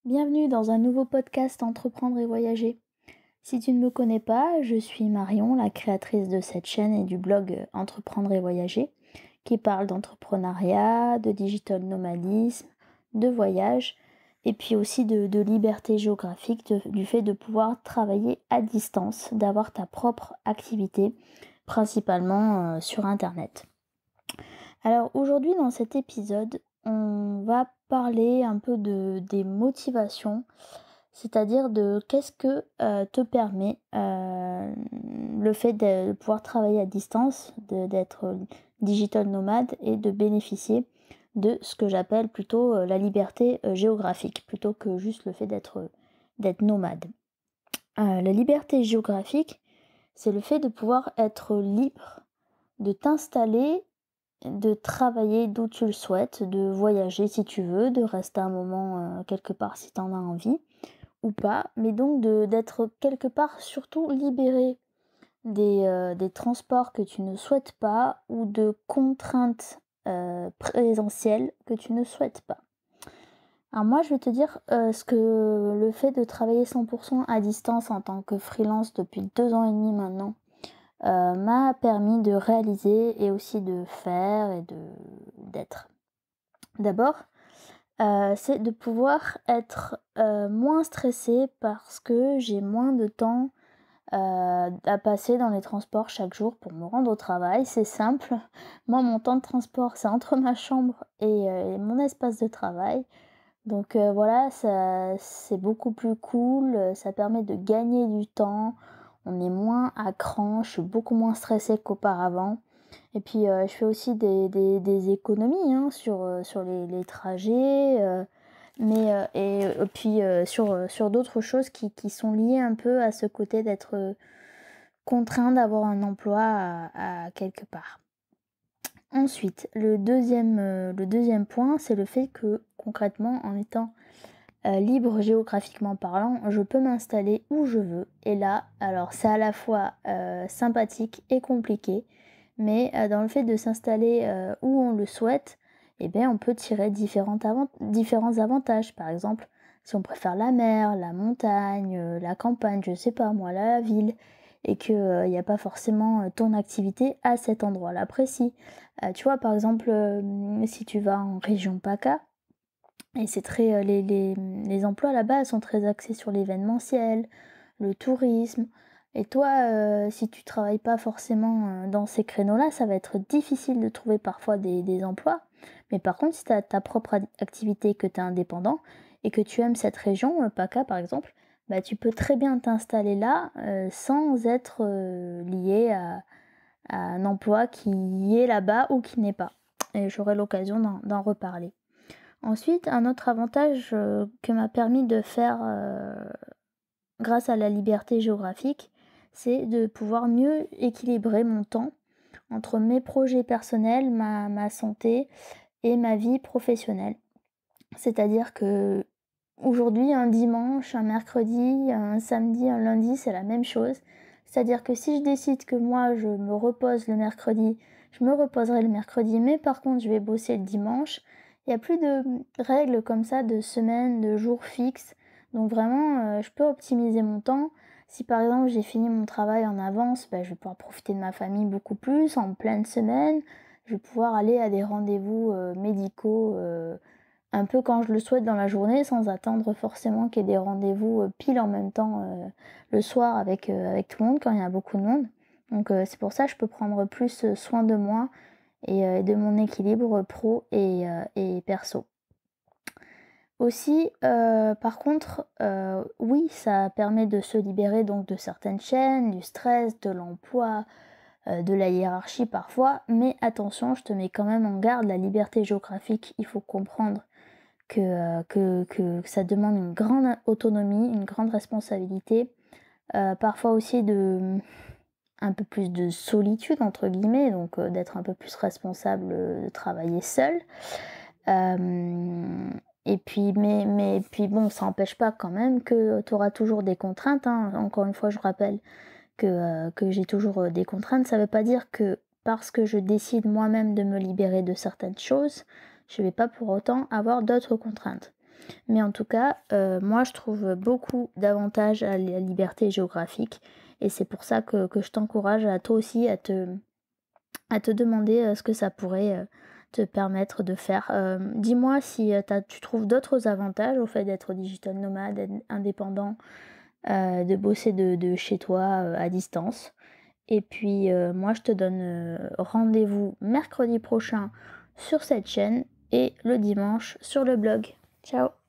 Bienvenue dans un nouveau podcast Entreprendre et voyager. Si tu ne me connais pas, je suis Marion, la créatrice de cette chaîne et du blog Entreprendre et voyager, qui parle d'entrepreneuriat, de digital nomadisme, de voyage, et puis aussi de liberté géographique, du fait de pouvoir travailler à distance, d'avoir ta propre activité, principalement sur Internet. Alors aujourd'hui dans cet épisode, on va parler un peu des motivations, c'est-à-dire de qu'est-ce que te permet le fait de pouvoir travailler à distance, d'être digital nomade et de bénéficier de ce que j'appelle plutôt la liberté géographique, plutôt que juste le fait d'être nomade. La liberté géographique, c'est le fait de pouvoir être libre, de t'installer, de travailler d'où tu le souhaites, de voyager si tu veux, de rester un moment quelque part si tu en as envie ou pas, mais donc d'être quelque part surtout libéré des transports que tu ne souhaites pas ou de contraintes présentielles que tu ne souhaites pas. Alors moi je vais te dire ce que le fait de travailler 100% à distance en tant que freelance depuis 2 ans et demi maintenant m'a permis de réaliser et aussi de faire et d'être. D'abord, c'est de pouvoir être moins stressée parce que j'ai moins de temps à passer dans les transports chaque jour pour me rendre au travail. C'est simple. Moi, mon temps de transport, c'est entre ma chambre et mon espace de travail. Donc voilà, ça c'est beaucoup plus cool, ça permet de gagner du temps, on est moins à cran, je suis beaucoup moins stressée qu'auparavant. Et puis je fais aussi des économies hein, sur les trajets, et puis sur d'autres choses qui sont liées un peu à ce côté d'être contraint d'avoir un emploi à quelque part. Ensuite, le deuxième point, c'est le fait que concrètement, en étant libre géographiquement parlant, je peux m'installer où je veux. Et là, alors c'est à la fois sympathique et compliqué, mais dans le fait de s'installer où on le souhaite, eh bien, on peut tirer différents avantages. Par exemple, si on préfère la mer, la montagne, la campagne, je sais pas moi, la ville, et qu'il n'y a pas forcément ton activité à cet endroit-là précis. Tu vois, par exemple, si tu vas en région PACA, et c'est très, les emplois là-bas sont très axés sur l'événementiel, le tourisme. Et toi, si tu travailles pas forcément dans ces créneaux-là, ça va être difficile de trouver parfois des emplois. Mais par contre, si tu as ta propre activité, que tu es indépendant et que tu aimes cette région, PACA par exemple, bah, tu peux très bien t'installer là sans être lié à un emploi qui est là-bas ou qui n'est pas. Et j'aurai l'occasion d'en reparler. Ensuite, un autre avantage que m'a permis de faire grâce à la liberté géographique, c'est de pouvoir mieux équilibrer mon temps entre mes projets personnels, ma santé et ma vie professionnelle. C'est-à-dire que aujourd'hui, un dimanche, un mercredi, un samedi, un lundi, c'est la même chose. C'est-à-dire que si je décide que moi, je me repose le mercredi, je me reposerai le mercredi, mais par contre, je vais bosser le dimanche. Il n'y a plus de règles comme ça, de semaines, de jours fixes. Donc vraiment, je peux optimiser mon temps. Si par exemple j'ai fini mon travail en avance, je vais pouvoir profiter de ma famille beaucoup plus en pleine semaine. Je vais pouvoir aller à des rendez-vous médicaux un peu quand je le souhaite dans la journée, sans attendre forcément qu'il y ait des rendez-vous pile en même temps le soir avec tout le monde quand il y a beaucoup de monde. Donc c'est pour ça que je peux prendre plus soin de moi et de mon équilibre pro et perso. Aussi, par contre, oui, ça permet de se libérer donc de certaines chaînes, du stress, de l'emploi, de la hiérarchie parfois, mais attention, je te mets quand même en garde, la liberté géographique, il faut comprendre que ça demande une grande autonomie, une grande responsabilité, parfois aussi un peu plus de «solitude» entre guillemets, donc d'être un peu plus responsable, de travailler seul. Et puis puis bon, ça n'empêche pas quand même que tu auras toujours des contraintes, hein. Encore une fois, je rappelle que j'ai toujours, des contraintes. Ça veut pas dire que parce que je décide moi-même de me libérer de certaines choses, je vais pas pour autant avoir d'autres contraintes. Mais en tout cas, moi je trouve beaucoup d'avantages à la liberté géographique et c'est pour ça que je t'encourage à toi aussi à te demander, ce que ça pourrait, te permettre de faire. Dis-moi si, tu trouves d'autres avantages au fait d'être digital nomade, d'être indépendant, de bosser de chez toi, à distance. Et puis, moi je te donne, rendez-vous mercredi prochain sur cette chaîne et le dimanche sur le blog. Ciao!